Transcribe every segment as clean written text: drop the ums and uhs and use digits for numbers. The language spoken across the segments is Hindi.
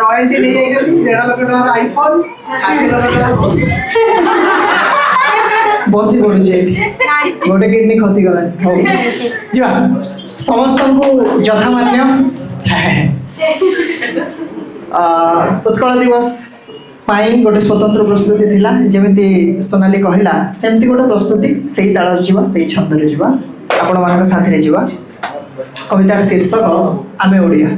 रॉयल्टी नहीं जाएगी 1.5 लाख टका आईफोन 8 लाख टका बसी पड़ुचे एठी गोटे किडनी खसी गला हो जीवा समस्त को यथा मान्य उत्कल दिवस पाई गोटे स्वतंत्र प्रस्तुति थिला जेमिति सोनाली कहला सेमति गोटे प्रस्तुति सेही ताळ जीवा सेही छंद रे जीवा आपण मानक साथी रे जीवा कवितार शीर्षक आमे ओडिया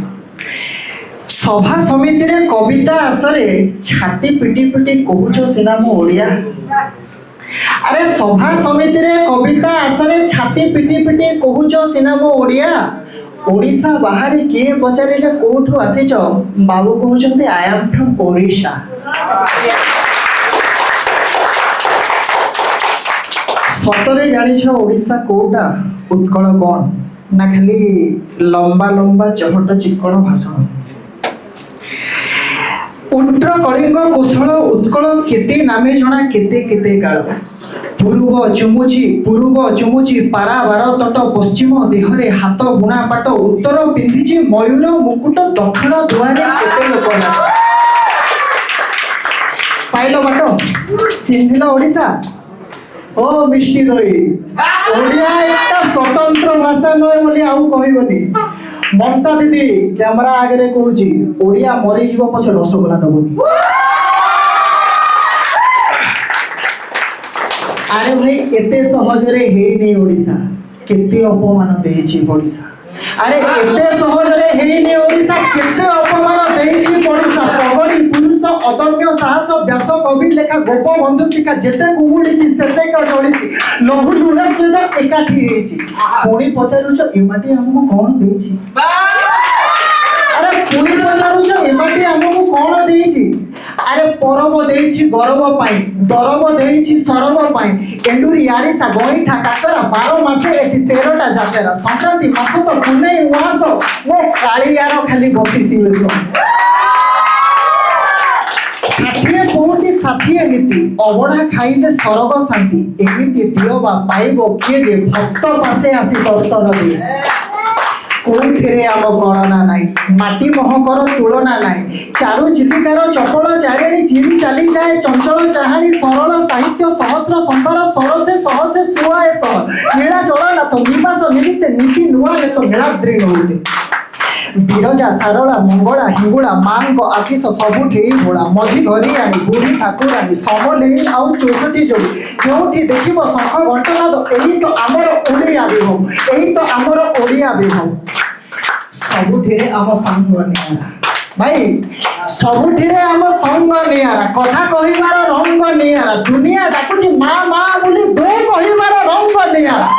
सभा समिति रे कविता आसरे छाती पिटी पिटी कहूचो सिना मो ओडिया अरे सभा समिति रे कविता आसरे छाती पिटी पिटी कहूचो सिना मो ओडिया ओडिशा बाहर किए पचारे कोठू आसीच बाबू कहते आई एम फ्रॉम ओडिशा सतरे जानिछ ओडिशा कोटा उत्कल कौन ना खाली लंबा लंबा चहट चिक्कण भाषण उट्र कलिंग कुशल उत्कल केते नामे जणा केते केते काल पूर्व चुमुची पारा बार तट पश्चिम देहरे हाथ बुणा पाट उत्तर पिंधिची मयूर मुकुट दक्षिण दुआरे केते लोक पाइल बाट चिन्हिल ओडिशा ओ मिष्टी दई ओडिया एक स्वतंत्र भाषा नय बोली आउ कहबनी ममता दीदी कैमरा आगे रे कहूची ओडिया मरी जीव पछ रसगोला दबनी अरे भाई एते सहज रे हे नै ओडिशा केते अपमान देछि ओडिशा अरे एते सहज रे हे नै ओडिशा केते अपमान देछि ओडिशा प्रगड़ी पुरुष अदम्य साहस व्यास कवि लेखा गोप बंधु शिखा जेते कुमुडीछि सेते का जोडीछि लहु लुण सहित एकाठी हेछि पुणी पचारुछ एमाटी हमको कोन देछि अरे पुणी पचारुछ एमाटी हमको कोन देछि अरे परम देछि गौरव पाई दरब देछि सरब पाई एंडुरी यारिसा गोइठा काकरा 12 मासे एठी 13टा जातेरा संक्रांति मास तो पुणे उवास मो कालियार खाली गपिसी बेसो साथिए कोटी साथिए नीति अबढ़ा खाइले सरग शांति एमिति दियो बा पाइबो के जे भक्त पासे आसी दर्शन दे कोथिरे आम गणना नाई माटी महकर तुलना नाई चारु चिलिकार चपल चारिणी चिरी चली जाए चंचल चाहाणी सरल साहित्य सहस्र संभार सरसे सहसे सुआए सह नीला जलनाथ निवास निमित्ते नीति नुआ तो नीलाद्री नौते बिरजा सारला मंगला हिंगुला मांग आशीष सबुठी भोला मझी घरियाणी बुढ़ी ठाकुराणी समले आउ 64 जोड़ी जोठी देखिबो शंख घंटनाद एही तो आमर ओडिया विभव एही तो आमर ओडिया विभव सबुठिरे आम संग नियारा भाई सबुठिरे आम संग नियारा कथा कहिबार रंग नियारा दुनिया डाकुची मां मां बोली बे कहिबार रंग नियारा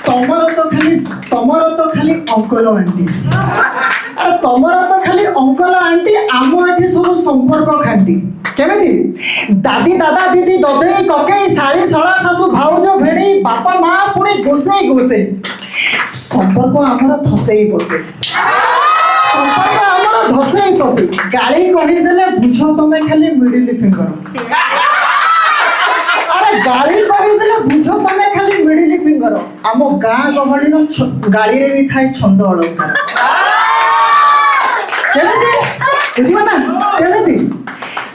तमर तो खाली अंकल आंटी अरे तमर तो खाली अंकल आंटी आम आठी सब संपर्क खांटी केमिति दादी दादा दीदी ददेई ककेई साली सळा सासु भाउज भेड़ी बापा मां पुणी गोसेई गोसे संपर्क आमर धसेई बसे संपर्क आमर धसेई बसे गाली कहि देले बुझो तमे खाली मिडिल फिंगर अरे गाली कहि देले बुझो तमे खाली मिडिल फिंगर आम गाँ गहली रो गाली रे भी थाई छंद अलंकार केमिति बुझिबा ना केमिति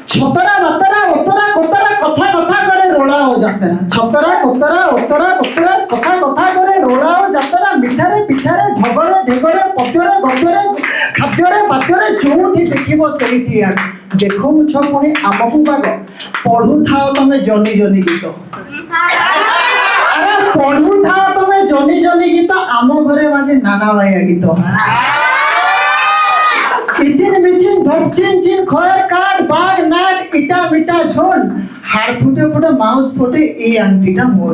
छतरा बतरा उत्तरा कोतरा कथा कथा करे रोला हो जातरा छतरा कोतरा उत्तरा कोतरा कथा कथा करे रोला हो जातरा मिठारे पिठारे ढगरे ढेगरे पत्ୟରେ गद्ୟରେ खाद्ୟରେ बाद्ୟରେ जोठी देखिबो सेठी आ देखो मुछ पुणी आमकु बाग पढु थाओ तमे जनी जनी गीत अरे पढु थाओ तमे जनी जनी गीत आम घरे माजे नाना भाईया गीत किचिन मिचिन धप चिन चिन खयर काट बाग नाट इटा मिटा झोल हाड़ फुटे फुटे माउस फुटे ई आंटीटा मोर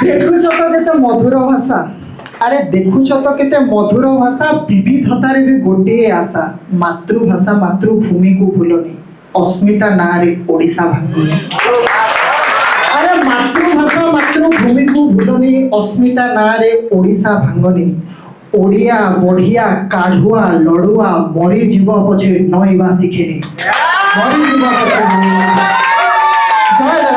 देखुछ तो केते मधुर भाषा अरे देखुछ तो केते मधुर भाषा विविधता रे भी गोटे आशा मातृभाषा मातृभूमि को भूलनी अस्मिता नारी ओडिशा भांगनी अरे मातृभाषा मातृभूमि को भूलनी अस्मिता नारे ओडिशा भांगनी ओडिया बढ़िया काढ़ुआ लड़ुआ मरी जीव पछे नईबा शिखिनी मरी जीव पछे जय